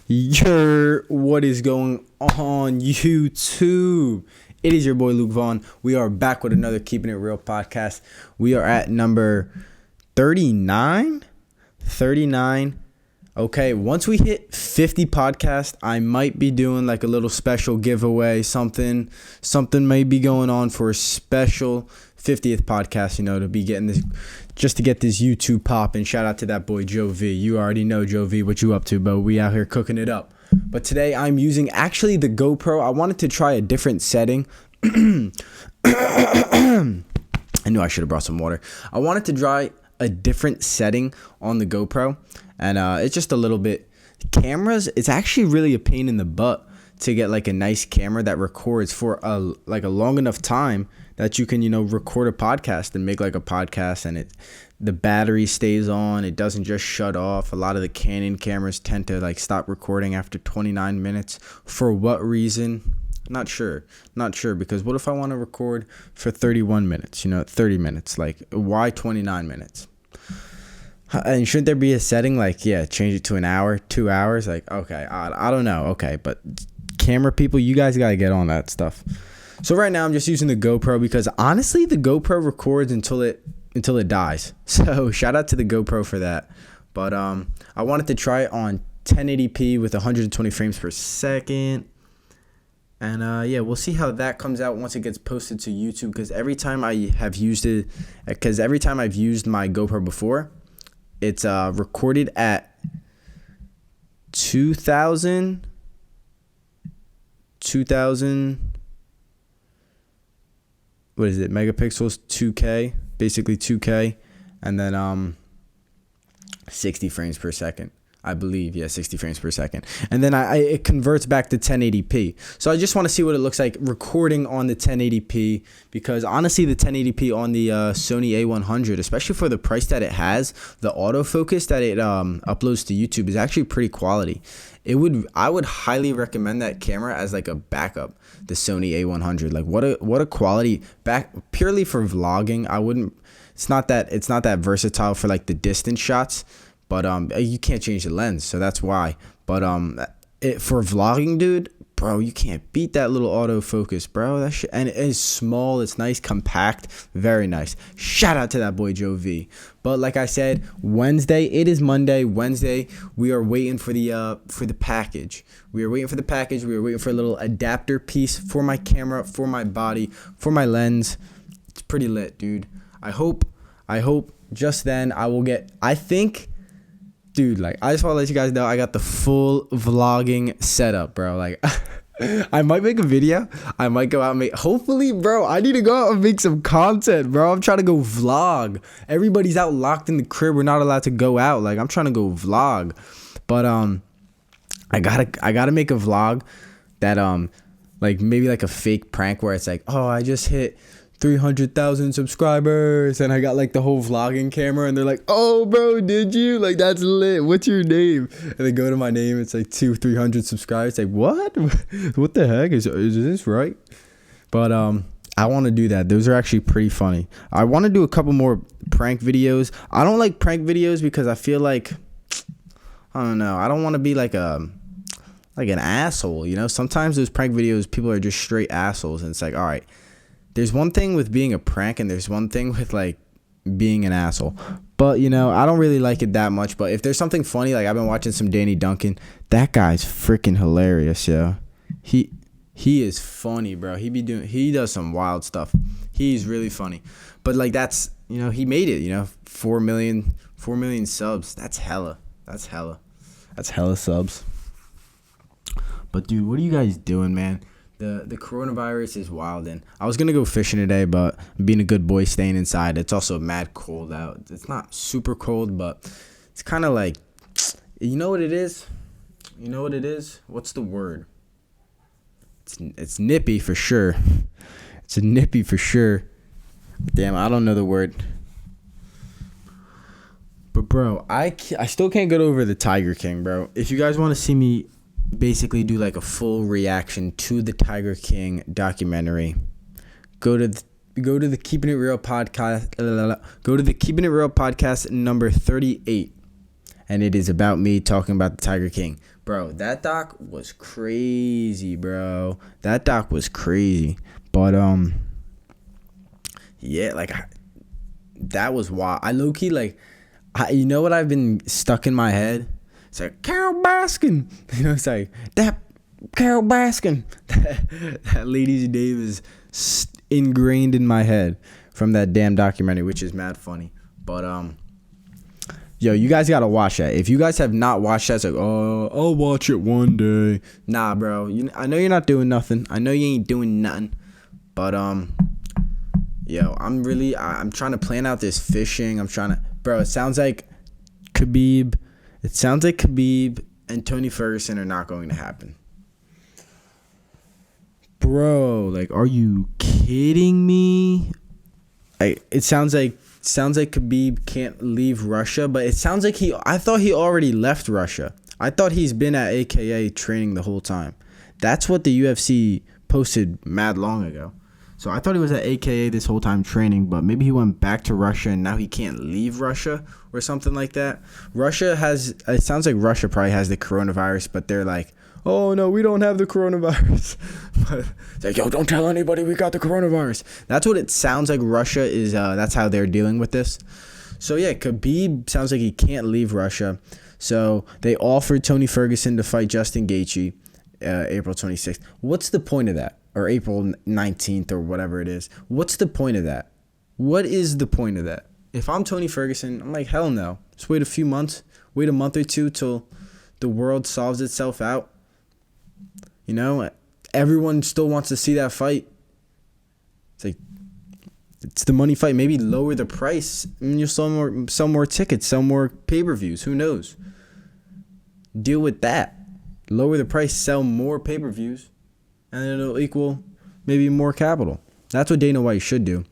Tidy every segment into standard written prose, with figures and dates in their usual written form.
What is going on YouTube? It is your boy Luke Vaughn. We are back with another Keeping It Real podcast. We are at number 39. Okay, once we hit 50 podcasts, I might be doing like a little special giveaway. Something may be going on for a special 50th podcast, to be getting this, just to get this YouTube pop. And shout out to that boy Joe V. You already know, Joe V, what you up to, but we out here cooking it up. But today I'm using actually the GoPro. I wanted to try a different setting. I knew I should have brought some water. I wanted to try a different setting on the GoPro, and it's just a little bit cameras. It's actually really a pain in the butt to get like a nice camera that records for a long enough time that you can record a podcast and make like a podcast, and the battery stays on. It doesn't just shut off. A lot of the Canon cameras tend to like stop recording after 29 minutes. For what reason? Not sure, because what if I want to record for 31 minutes, 30 minutes, like why 29 minutes? And shouldn't there be a setting like, change it to an hour, 2 hours? Like, okay, I don't know. Okay, but camera people, you guys got to get on that stuff. So right now I'm just using the GoPro because honestly, the GoPro records until it dies. So shout out to the GoPro for that. But I wanted to try it on 1080p with 120 frames per second. And we'll see how that comes out once it gets posted to YouTube. Because every time I've used my GoPro before, it's recorded at 2000. What is it? Megapixels, 2K, basically 2K, and then 60 frames per second. I believe, 60 frames per second. And then it converts back to 1080p. So I just want to see what it looks like recording on the 1080p, because honestly, the 1080p on the Sony A100, especially for the price that it has, the autofocus that it uploads to YouTube is actually pretty quality. I would highly recommend that camera as like a backup, the Sony A100. Like what a quality back purely for vlogging. It's not that versatile for like the distance shots. But you can't change the lens, so that's why. But for vlogging, dude, bro, you can't beat that little autofocus, bro. That shit, and it is small, it's nice, compact, very nice. Shout out to that boy Joe V. But like I said, Wednesday, it is Monday. Wednesday, we are waiting for the package. We are waiting for the package. We are waiting for a little adapter piece for my camera, for my body, for my lens. It's pretty lit, dude. I hope just then I will get. I think. Dude, like, I just want to let you guys know I got the full vlogging setup, bro. Like, I might make a video. I might go out and make... Hopefully, bro, I need to go out and make some content, bro. I'm trying to go vlog. Everybody's out locked in the crib. We're not allowed to go out. Like, I'm trying to go vlog. But, I gotta make a vlog that, like, maybe like a fake prank where it's like, oh, I just hit 300,000 subscribers and I got like the whole vlogging camera, and they're like, oh bro, did you? Like, that's lit. What's your name? And they go to my name, it's like 300 subscribers. Like, what? What the heck? Is this right? But I want to do that. Those are actually pretty funny. I want to do a couple more prank videos. I don't like prank videos because I feel like, I don't know, I don't want to be like an asshole, Sometimes those prank videos, people are just straight assholes, and it's like, all right, there's one thing with being a prank and there's one thing with like being an asshole. But I don't really like it that much. But if there's something funny, like I've been watching some Danny Duncan, that guy's freaking hilarious, yo. He is funny, bro. He does some wild stuff. He's really funny. But like that's he made it, 4 million subs. That's hella subs. But dude, what are you guys doing, man? The coronavirus is wild, and I was gonna go fishing today, but I'm being a good boy, staying inside. It's also mad cold out. It's not super cold, but it's kind of like, you know what it is? What's the word? It's nippy for sure. It's nippy for sure. Damn, I don't know the word. But bro, I still can't get over the Tiger King, bro. If you guys want to see me basically do like a full reaction to the Tiger King documentary, go to the Keeping It Real podcast. Go to the Keeping It Real podcast number 38, and it is about me talking about the Tiger King. Bro, that doc was crazy, bro. That doc was crazy. But yeah, like that was wild. I low key like, you know what I've been stuck in my head? It's like Carol Baskin. You know, it's like that Carol Baskin. That lady's name is ingrained in my head from that damn documentary, which is mad funny. But yo, you guys gotta watch that. If you guys have not watched that, it's like, oh, I'll watch it one day. Nah, bro. I know you're not doing nothing. I know you ain't doing nothing. But yo, I'm trying to plan out this fishing. Bro. It sounds like Khabib and Tony Ferguson are not going to happen. Bro, like, are you kidding me? It sounds like Khabib can't leave Russia, but it sounds like I thought he already left Russia. I thought he's been at AKA training the whole time. That's what the UFC posted mad long ago. So I thought he was at AKA this whole time training, but maybe he went back to Russia and now he can't leave Russia or something like that. It sounds like Russia probably has the coronavirus, but they're like, oh no, we don't have the coronavirus. But it's like, yo, don't tell anybody we got the coronavirus. That's what it sounds like Russia is. That's how they're dealing with this. So yeah, Khabib sounds like he can't leave Russia. So they offered Tony Ferguson to fight Justin Gaethje April 26th. What's the point of that? Or April 19th or whatever it is. What's the point of that? What is the point of that? If I'm Tony Ferguson, I'm like, hell no. Just wait a few months. Wait a month or two till the world solves itself out. You know, everyone still wants to see that fight. It's like, it's the money fight. Maybe lower the price and you'll sell more tickets, sell more pay-per-views. Who knows? Deal with that. Lower the price, sell more pay-per-views. And it'll equal maybe more capital. That's what Dana White should do.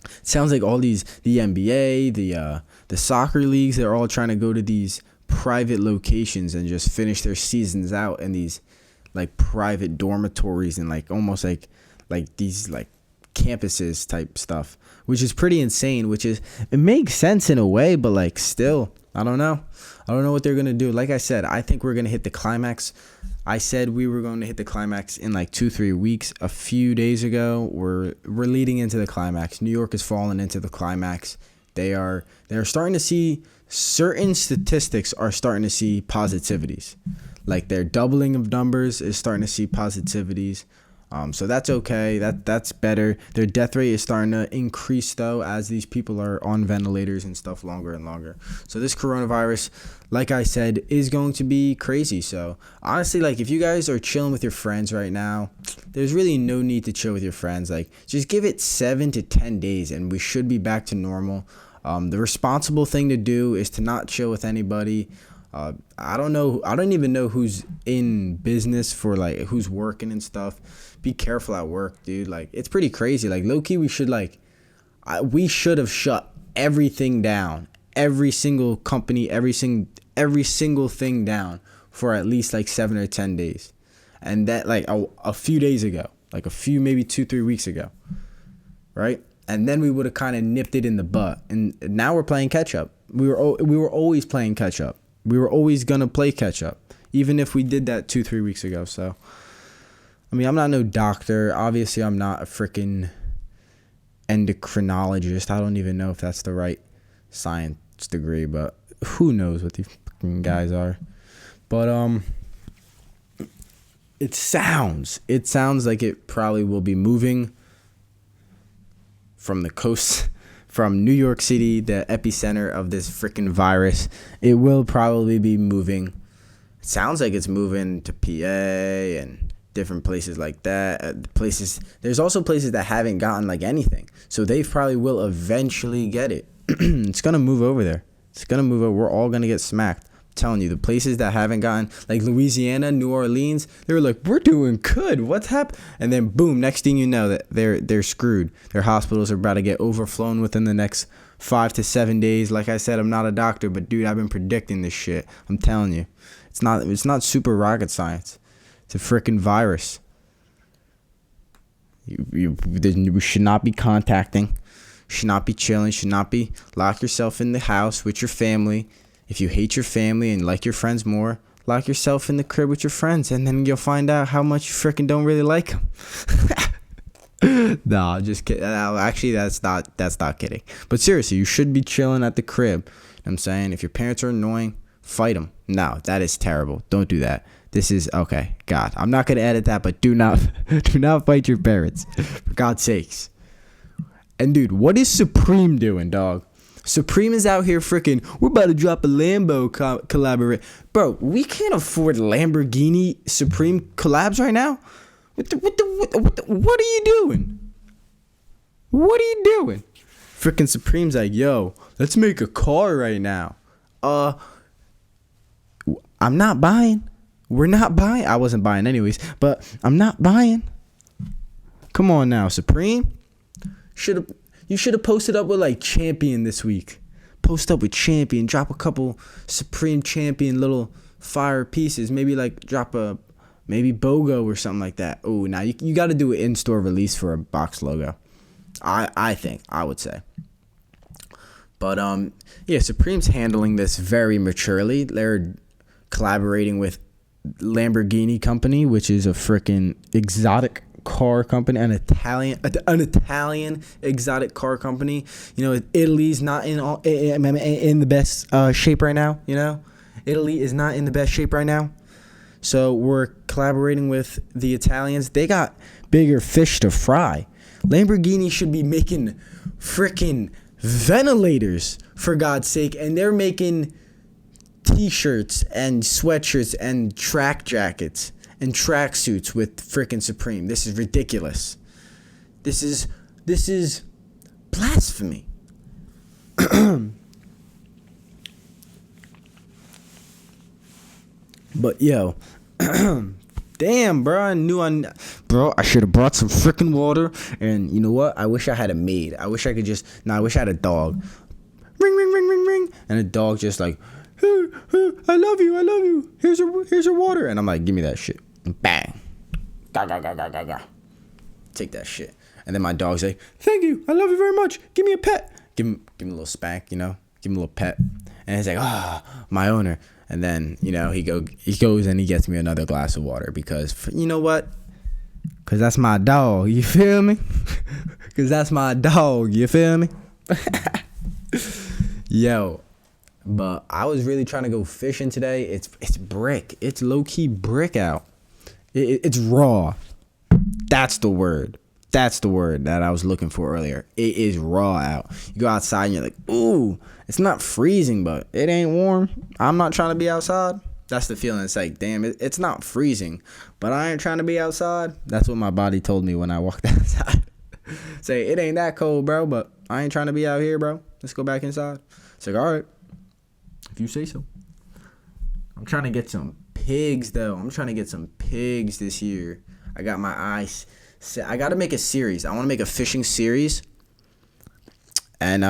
It sounds like all the NBA, the soccer leagues, they're all trying to go to these private locations and just finish their seasons out in these like private dormitories and like almost like these like campuses type stuff, which is pretty insane. It makes sense in a way, but like still, I don't know what they're gonna do. Like I said, I think we're gonna hit the climax. I said we were going to hit the climax in like 2-3 weeks. A few days ago, we're leading into the climax. New York is falling into the climax. They're starting to see certain statistics are starting to see positivities. Like their doubling of numbers is starting to see positivities. So that's okay. That's better. Their death rate is starting to increase though as these people are on ventilators and stuff longer and longer. So this coronavirus, like I said, is going to be crazy. So honestly, like if you guys are chilling with your friends right now, there's really no need to chill with your friends. Like just give it 7 to 10 days and we should be back to normal. The responsible thing to do is to not chill with anybody. I don't even know who's in business for like who's working and stuff. Be careful at work, dude. Like it's pretty crazy. Like low key, we should have shut everything down, every single company, every single thing down for at least like 7 or 10 days, and that like a few days ago, like a few maybe 2-3 weeks ago, right? And then we would have kind of nipped it in the butt, and now we're playing catch up. We were always playing catch up. We were always gonna play catch up, even if we did that 2-3 weeks ago. So, I mean, I'm not no doctor. Obviously, I'm not a freaking endocrinologist. I don't even know if that's the right science degree, but who knows what these fucking guys are. But it sounds like it probably will be moving from the coast. From New York City, the epicenter of this freaking virus, it will probably be moving. It sounds like it's moving to PA and different places like that. There's also places that haven't gotten like anything, so they probably will eventually get it. It's gonna move over there. It's gonna move over. We're all gonna get smacked. I'm telling you, the places that haven't gotten, like Louisiana, New Orleans, they were like, we're doing good. What's happened? And then boom, next thing you know, that they're screwed. Their hospitals are about to get overflown within the next 5 to 7 days. Like I said, I'm not a doctor, but dude, I've been predicting this shit. I'm telling you, it's not super rocket science. It's a freaking virus. We should not be contacting, should not be chilling, should not be lock yourself in the house with your family. If you hate your family and like your friends more, Lock yourself in the crib with your friends, and then you'll find out how much you freaking don't really like them. No, I'm just kidding. Actually, that's not kidding. But seriously, you should be chilling at the crib. You know what I'm saying? If your parents are annoying, fight them. No, that is terrible. Don't do that. This is okay. God, I'm not gonna edit that, but do not fight your parents, for God's sakes. And dude, what is Supreme doing, dog? Supreme is out here freaking. We're about to drop a Lambo collaborate, bro. We can't afford Lamborghini Supreme collabs right now. What are you doing? What are you doing? Freaking Supreme's like, yo, let's make a car right now. I'm not buying. We're not buying. I wasn't buying anyways, but I'm not buying. Come on now, Supreme. You should have posted up with like Champion this week. Post up with Champion. Drop a couple Supreme Champion little fire pieces. Maybe like drop maybe BOGO or something like that. Oh, now you got to do an in-store release for a box logo. I think, I would say. But yeah, Supreme's handling this very maturely. They're collaborating with Lamborghini company, which is a freaking exotic car company, an Italian exotic car company. You know, Italy's not in the best shape right now. You know, Italy is not in the best shape right now. So we're collaborating with the Italians. They got bigger fish to fry. Lamborghini should be making freaking ventilators, for God's sake, and they're making t-shirts and sweatshirts and track jackets and track suits with freaking Supreme. This is ridiculous. This is blasphemy. But yo, damn, bro, I should have brought some freaking water. And you know what? I wish I had a maid. I wish I had a dog. Ring, ring, ring, ring, ring. And a dog just like, I love you. Here's your water. And I'm like, give me that shit. And bang. Ga, ga, ga, ga, ga, ga. Take that shit. And then my dog's like, thank you. I love you very much. Give me a pet. Give him a little spank, you know. Give him a little pet. And he's like, my owner. And then, you know, he goes and he gets me another glass of water because, you know what? Because that's my dog. You feel me? Because that's my dog. You feel me? Yo. But I was really trying to go fishing today. It's brick. It's low-key brick out. It's raw. That's the word. That's the word that I was looking for earlier. It is raw out. You go outside and you're like, ooh, it's not freezing, but it ain't warm. I'm not trying to be outside. That's the feeling. It's like, damn, it's not freezing, but I ain't trying to be outside. That's what my body told me when I walked outside. Say, it ain't that cold, bro, but I ain't trying to be out here, bro. Let's go back inside. It's like, all right, if you say so. I'm trying to get some pigs, though. I'm trying to get some pigs this year. I got my eyes. I got to make a series. I want to make a fishing series. And,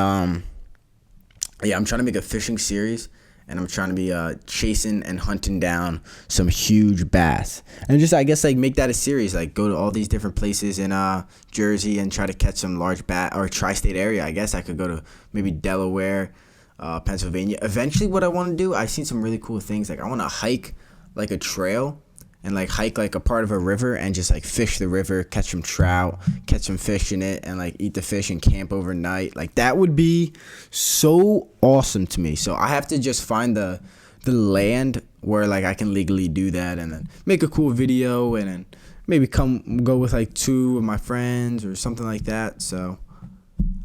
yeah, I'm trying to make a fishing series. And I'm trying to be chasing and hunting down some huge bass. And just, I guess, like, make that a series. Like, go to all these different places in Jersey and try to catch some large bass. Or tri-state area, I guess. I could go to maybe Delaware, Pennsylvania. Eventually, what I want to do, I've seen some really cool things. Like, I want to hike, like, a trail. And, like, hike, like, a part of a river and just, like, fish the river, catch some trout, catch some fish in it, and, like, eat the fish and camp overnight. Like, that would be so awesome to me. So I have to just find the land where, like, I can legally do that and then make a cool video and then maybe go with, like, 2 of my friends or something like that. So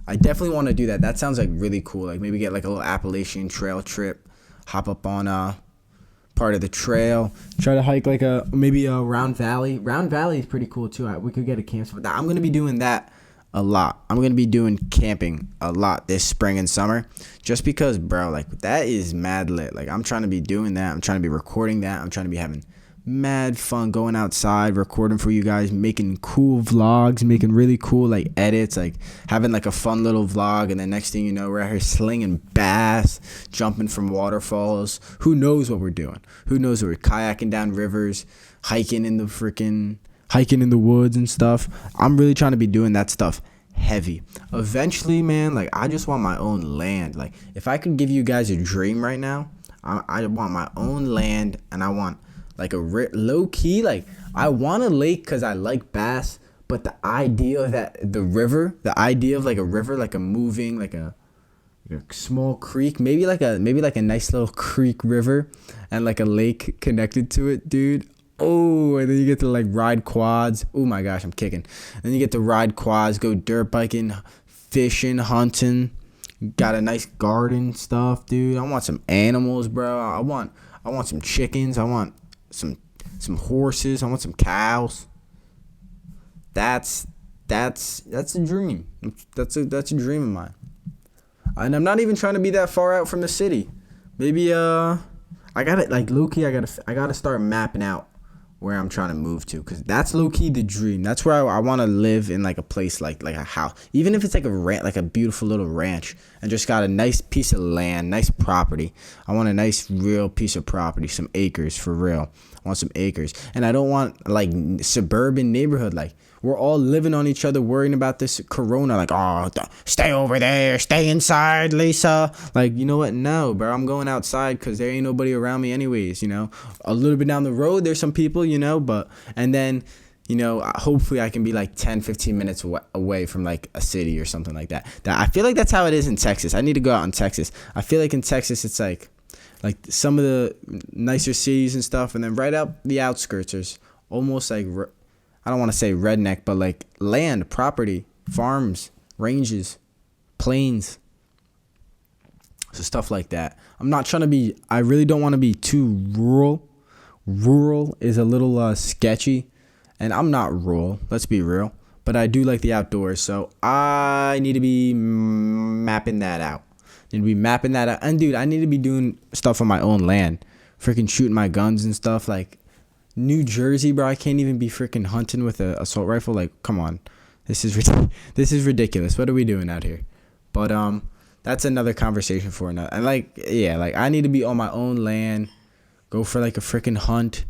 I definitely want to do that. That sounds, like, really cool. Like, maybe get, like, a little Appalachian trail trip, hop up on part of the trail, try to hike like maybe a Round Valley. Round Valley is pretty cool too. We could get a campsite. I'm gonna be doing that a lot. I'm gonna be doing camping a lot this spring and summer, just because, bro, like, that is mad lit. Like, I'm trying to be doing that. I'm trying to be recording that. I'm trying to be having mad fun going outside, recording for you guys, making cool vlogs, making really cool, like, edits, like having like a fun little vlog, and then next thing you know, we're out here slinging bass, jumping from waterfalls. Who knows what we're doing? Who knows? We're kayaking down rivers, hiking in the woods and stuff. I'm really trying to be doing that stuff heavy. Eventually, man, like, I just want my own land. Like, if I could give you guys a dream right now, I want my own land, and I want like a low key, like I want a lake because I like bass. But the idea of the idea of like a river, like a moving, like a small creek, maybe like a nice little creek river, and like a lake connected to it, dude. Oh, and then you get to like ride quads. Oh my gosh, I'm kicking. And then you get to ride quads, go dirt biking, fishing, hunting. Got a nice garden stuff, dude. I want some animals, bro. I want some chickens. I want some horses. I want some cows. That's a dream. That's a dream of mine. And I'm not even trying to be that far out from the city. Maybe I gotta like low key. I gotta start mapping out where I'm trying to move to, because that's low key the dream. That's where I want to live, in like a place like a house, even if it's like like a beautiful little ranch, and just got a nice piece of land, nice property. I want a nice real piece of property, some acres for real. I want some acres, and I don't want like suburban neighborhood like. We're all living on each other, worrying about this corona. Like, oh, stay over there. Stay inside, Lisa. Like, you know what? No, bro. I'm going outside because there ain't nobody around me anyways, you know. A little bit down the road, there's some people, you know. And then, you know, hopefully I can be like 10, 15 minutes away from like a city or something like that. I feel like that's how it is in Texas. I need to go out in Texas. I feel like in Texas it's like some of the nicer cities and stuff. And then right out the outskirts, there's almost like... I don't want to say redneck, but like land, property, farms, ranges, plains. So stuff like that. I really don't want to be too rural. Rural is a little sketchy, and I'm not rural, let's be real. But I do like the outdoors, so I need to be mapping that out. And dude, I need to be doing stuff on my own land. Freaking shooting my guns and stuff like... New Jersey, bro. I can't even be freaking hunting with an assault rifle. Like, come on, this is ridiculous. What are we doing out here? But that's another conversation for another. And like, yeah, like I need to be on my own land. Go for like a freaking hunt.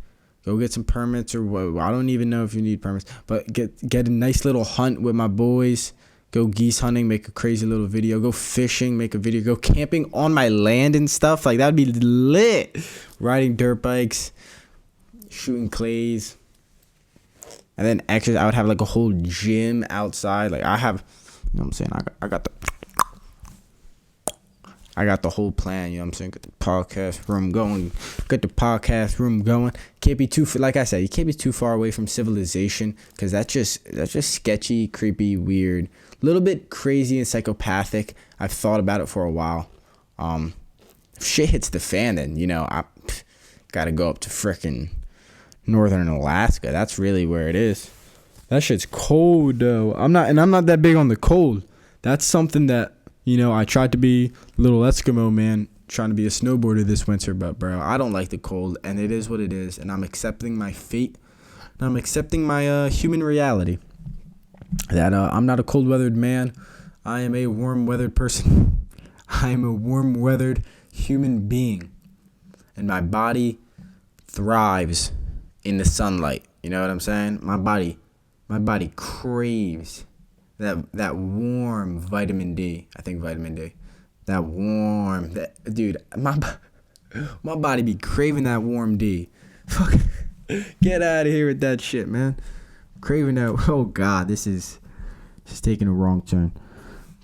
Go get some permits or what? I don't even know if you need permits. But get a nice little hunt with my boys. Go geese hunting. Make a crazy little video. Go fishing. Make a video. Go camping on my land and stuff. Like that'd be lit. Riding dirt bikes. Shooting clays, and then extras. I would have like a whole gym outside. Like I have, you know what I'm saying? I got the whole plan. You know what I'm saying? Get the podcast room going. Can't be too, like I said, you can't be too far away from civilization, because that's just sketchy, creepy, weird, a little bit crazy and psychopathic. I've thought about it for a while. If shit hits the fan, then you know I gotta go up to frickin' northern Alaska. That's really where it is. That shit's cold though. I'm not that big on the cold. That's something that, you know, I tried to be a little Eskimo man, trying to be a snowboarder this winter, but bro, I don't like the cold, and it is what it is, and I'm accepting my fate, and I'm accepting my human reality that I'm not a cold weathered man. I am a warm weathered person. I am a warm weathered human being, and my body thrives in the sunlight. You know what I'm saying? My body craves that warm vitamin D. I think vitamin D. Dude, my body be craving that warm D. Fuck, get out of here with that shit, man. Craving that. Oh God, this is taking a wrong turn.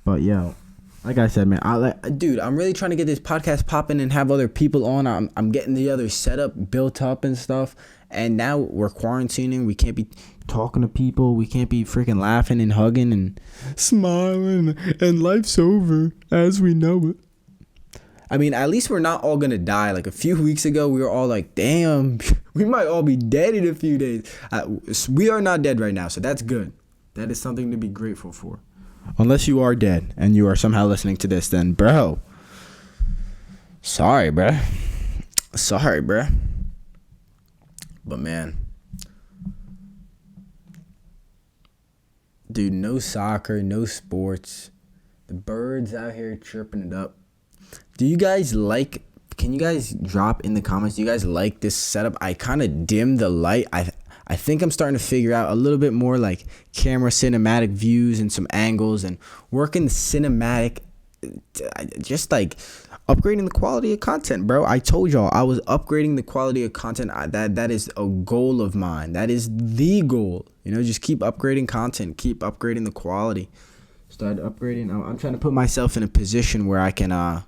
But yo, like I said, man, I'm really trying to get this podcast popping and have other people on. I'm getting the other setup built up and stuff. And now we're quarantining. We can't be talking to people. We can't be freaking laughing and hugging and smiling. And life's over as we know it. I mean, at least we're not all going to die. Like a few weeks ago, we were all like, damn, we might all be dead in a few days. We are not dead right now, so that's good. That is something to be grateful for. Unless you are dead and you are somehow listening to this, then bro, sorry, bro. But man, dude, no soccer, no sports. The birds out here chirping it up. Can you guys drop in the comments, do you guys like this setup? I kind of dimmed the light. I think I'm starting to figure out a little bit more like camera cinematic views and some angles, and working the cinematic, just like upgrading the quality of content, bro. I told y'all I was upgrading the quality of content. That is a goal of mine. That is the goal. Just keep upgrading content, keep upgrading the quality. Start upgrading. I'm trying to put myself in a position where I can I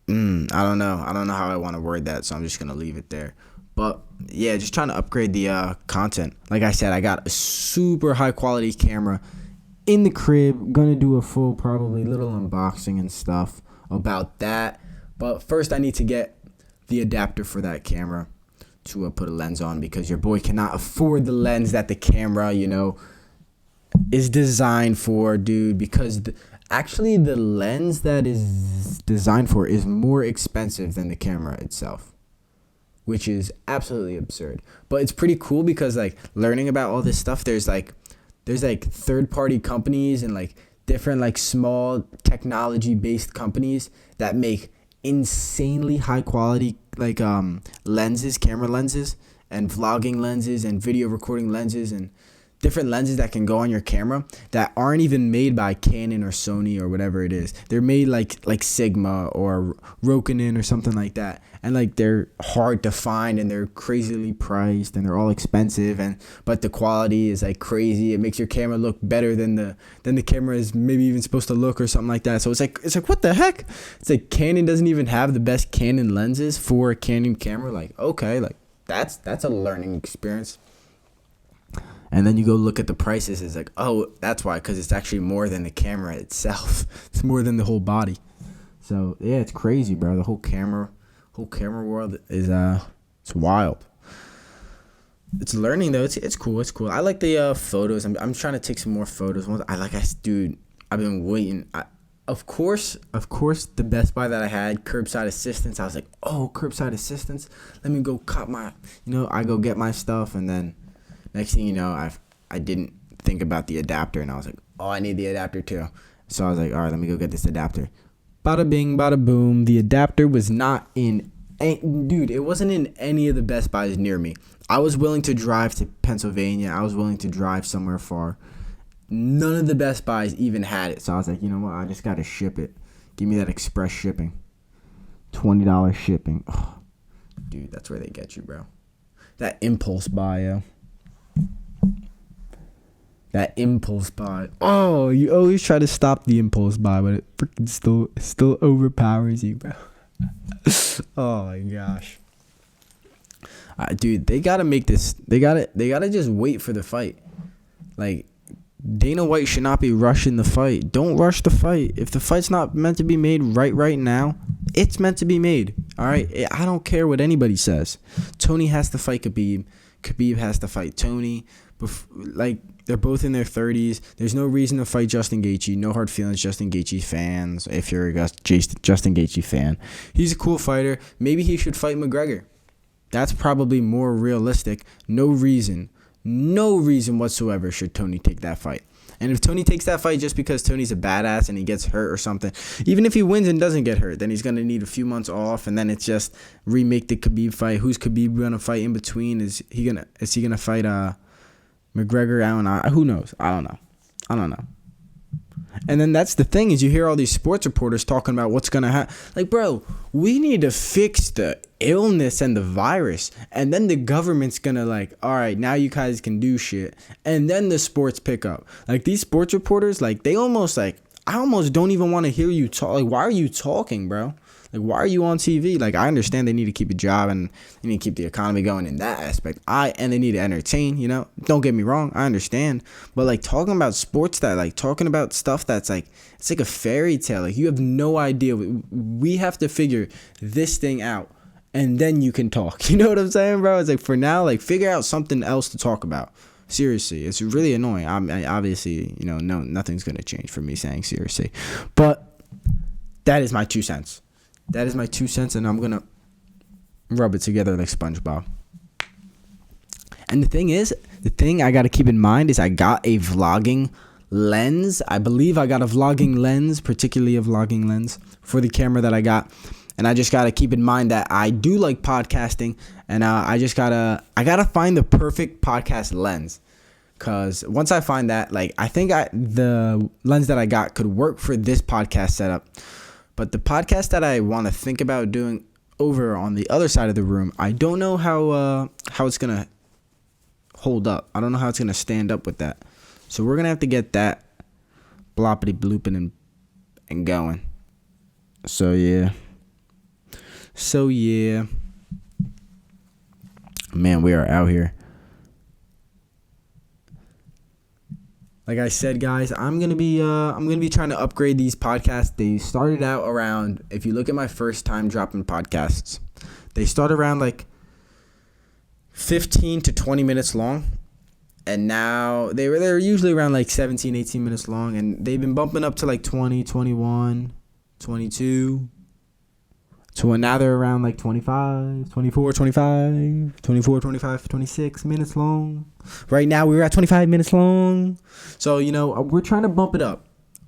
don't know how I want to word that, so I'm just gonna leave it there. But yeah, just trying to upgrade the content. Like I said, I got a super high quality camera in the crib. Gonna do a full, probably little unboxing and stuff about that. But first I need to get the adapter for that camera to put a lens on, because your boy cannot afford the lens that the camera, is designed for, dude. Because actually the lens that is designed for is more expensive than the camera itself, which is absolutely absurd. But it's pretty cool because like learning about all this stuff, there's like third-party companies and like different like small technology-based companies that make insanely high quality like lenses, camera lenses, and vlogging lenses and video recording lenses and different lenses that can go on your camera that aren't even made by Canon or Sony or whatever it is. They're made like Sigma or Rokinon or something like that, and like they're hard to find and they're crazily priced and they're all expensive, but the quality is like crazy. It makes your camera look better than the camera is maybe even supposed to look or something like that. So it's like what the heck? It's like Canon doesn't even have the best Canon lenses for a Canon camera. Like, okay, like that's a learning experience. And then you go look at the prices. It's like, oh, that's why, because it's actually more than the camera itself. It's more than the whole body. So yeah, it's crazy, bro. The whole camera world is it's wild. It's learning though. It's cool. It's cool. I like the photos. I'm trying to take some more photos. Dude, I've been waiting. Of course, the Best Buy that I had, curbside assistance. I was like, oh, curbside assistance. Let me go cut my. I go get my stuff, and then next thing you know, I didn't think about the adapter, and I was like, oh, I need the adapter too. So I was like, all right, let me go get this adapter. Bada bing, bada boom. The adapter was not in, dude, it wasn't in any of the Best Buys near me. I was willing to drive to Pennsylvania. I was willing to drive somewhere far. None of the Best Buys even had it. So I was like, you know what? I just got to ship it. Give me that express shipping. $20 shipping. Oh, dude, that's where they get you, bro. That impulse buy, yo. That impulse buy. Oh, you always try to stop the impulse buy, but it freaking still overpowers you, bro. Oh my gosh. Dude, they gotta make this. They gotta just wait for the fight. Like, Dana White should not be rushing the fight. Don't rush the fight. If the fight's not meant to be made right now, it's meant to be made. All right. I don't care what anybody says. Tony has to fight Khabib. Khabib has to fight Tony. Like, they're both in their 30s. There's no reason to fight Justin Gaethje. No hard feelings, Justin Gaethje fans. If you're a Justin Gaethje fan, he's a cool fighter. Maybe he should fight McGregor. That's probably more realistic. No reason whatsoever should Tony take that fight. And if Tony takes that fight just because Tony's a badass and he gets hurt or something, even if he wins and doesn't get hurt, then he's going to need a few months off, and then it's just remake the Khabib fight. Who's Khabib going to fight in between? Is he going to fight McGregor? I don't know. Who knows? I don't know. And then that's the thing, is you hear all these sports reporters talking about what's going to happen. Like, bro, we need to fix the illness and the virus. And then the government's going to like, all right, now you guys can do shit. And then the sports pick up. Like, these sports reporters, like, they almost like, I almost don't even want to hear you talk. Like, why are you talking, bro? Like, why are you on TV? Like, I understand they need to keep a job and they need to keep the economy going in that aspect. And they need to entertain, Don't get me wrong. I understand. But, like, talking about sports talking about stuff that's, like, it's like a fairy tale. Like, you have no idea. We have to figure this thing out, and then you can talk. You know what I'm saying, bro? It's like, for now, like, figure out something else to talk about. Seriously, it's really annoying. Obviously, no, nothing's going to change for me saying seriously. But that is my 2 cents. That is my 2 cents, and I'm going to rub it together like SpongeBob. And the thing I got to keep in mind is I got a vlogging lens. I believe I got a vlogging lens, particularly a vlogging lens for the camera that I got. And I just got to keep in mind that I do like podcasting, and I got to find the perfect podcast lens. Because once I find that, like, I think the lens that I got could work for this podcast setup. But the podcast that I want to think about doing over on the other side of the room, I don't know how it's gonna hold up. I don't know how it's gonna stand up with that. So we're gonna have to get that bloppity blooping and going. So yeah. Man, we are out here. Like I said, guys, I'm gonna be trying to upgrade these podcasts. They started out around, if you look at my first time dropping podcasts, they start around like 15 to 20 minutes long. And now they're usually around like 17, 18 minutes long, and they've been bumping up to like 20, 21, 22. So now they're around like 25, 24, 25, 24, 25, 26 minutes long. Right now we're at 25 minutes long. So, we're trying to bump it up.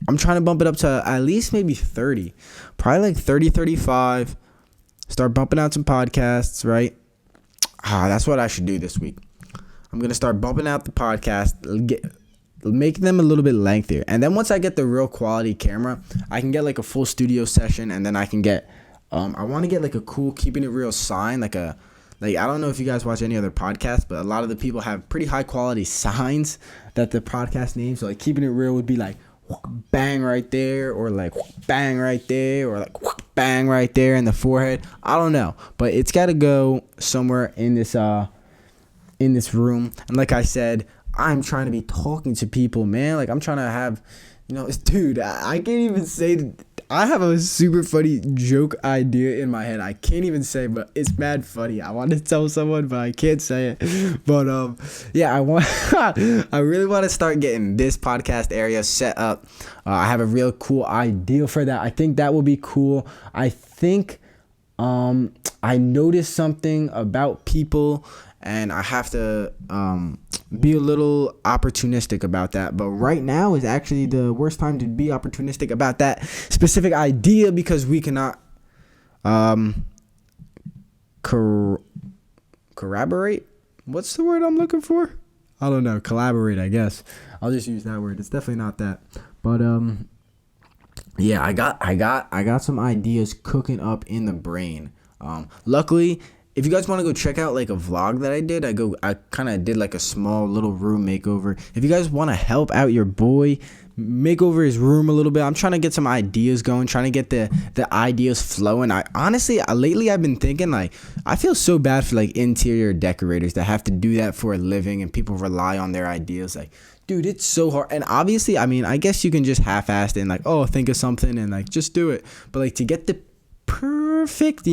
I'm trying to bump it up to at least maybe 30. Probably like 30, 35. Start bumping out some podcasts, right? That's what I should do this week. I'm going to start bumping out the podcast, make them a little bit lengthier. And then once I get the real quality camera, I can get like a full studio session, and then I can get I want to get like a cool Keeping It Real sign, like I don't know if you guys watch any other podcasts, but a lot of the people have pretty high quality signs that the podcast name. So like Keeping It Real would be like bang right there, or like bang right there, or like bang right there in the forehead. I don't know, but it's got to go somewhere in this room. And like I said, I'm trying to be talking to people, man. Like I'm trying to have, dude, I can't even say. I have a super funny joke idea in my head. I can't even say, but it's mad funny. I want to tell someone, but I can't say it. But yeah, I really want to start getting this podcast area set up. I have a real cool idea for that. I think that will be cool. I think I noticed something about people, and I have to be a little opportunistic about that. But right now is actually the worst time to be opportunistic about that specific idea, because we cannot corroborate. What's the word I'm looking for? I don't know. Collaborate, I guess. I'll just use that word. It's definitely not that. But yeah, I got some ideas cooking up in the brain. Luckily, if you guys want to go check out like a vlog that I did, I kind of did like a small little room makeover. If you guys want to help out your boy, make over his room a little bit. I'm trying to get some ideas going, trying to get the ideas flowing. Lately I've been thinking, like, I feel so bad for like interior decorators that have to do that for a living, and people rely on their ideas. Like, dude, it's so hard. And obviously, I guess you can just half-ass it and like, think of something and like just do it. But like to get the perfect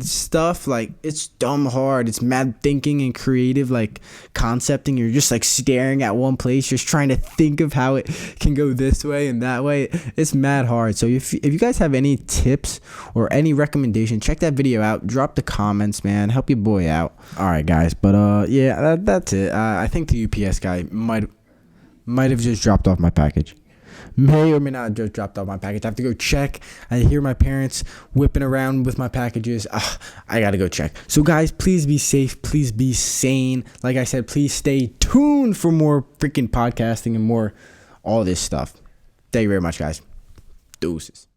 stuff, like, it's dumb hard. It's mad thinking and creative, like concepting. You're just like staring at one place, just trying to think of how it can go this way and that way. It's mad hard. So if you guys have any tips or any recommendation, check that video out. Drop the comments, man. Help your boy out. All right, guys. But yeah, that's it. I think the UPS guy might have just dropped off my package. May or may not have just dropped off my package. I have to go check. I hear my parents whipping around with my packages. I gotta go check. So guys, please be safe. Please be sane. Like I said, please stay tuned for more freaking podcasting and more all this stuff. Thank you very much, guys. Deuces.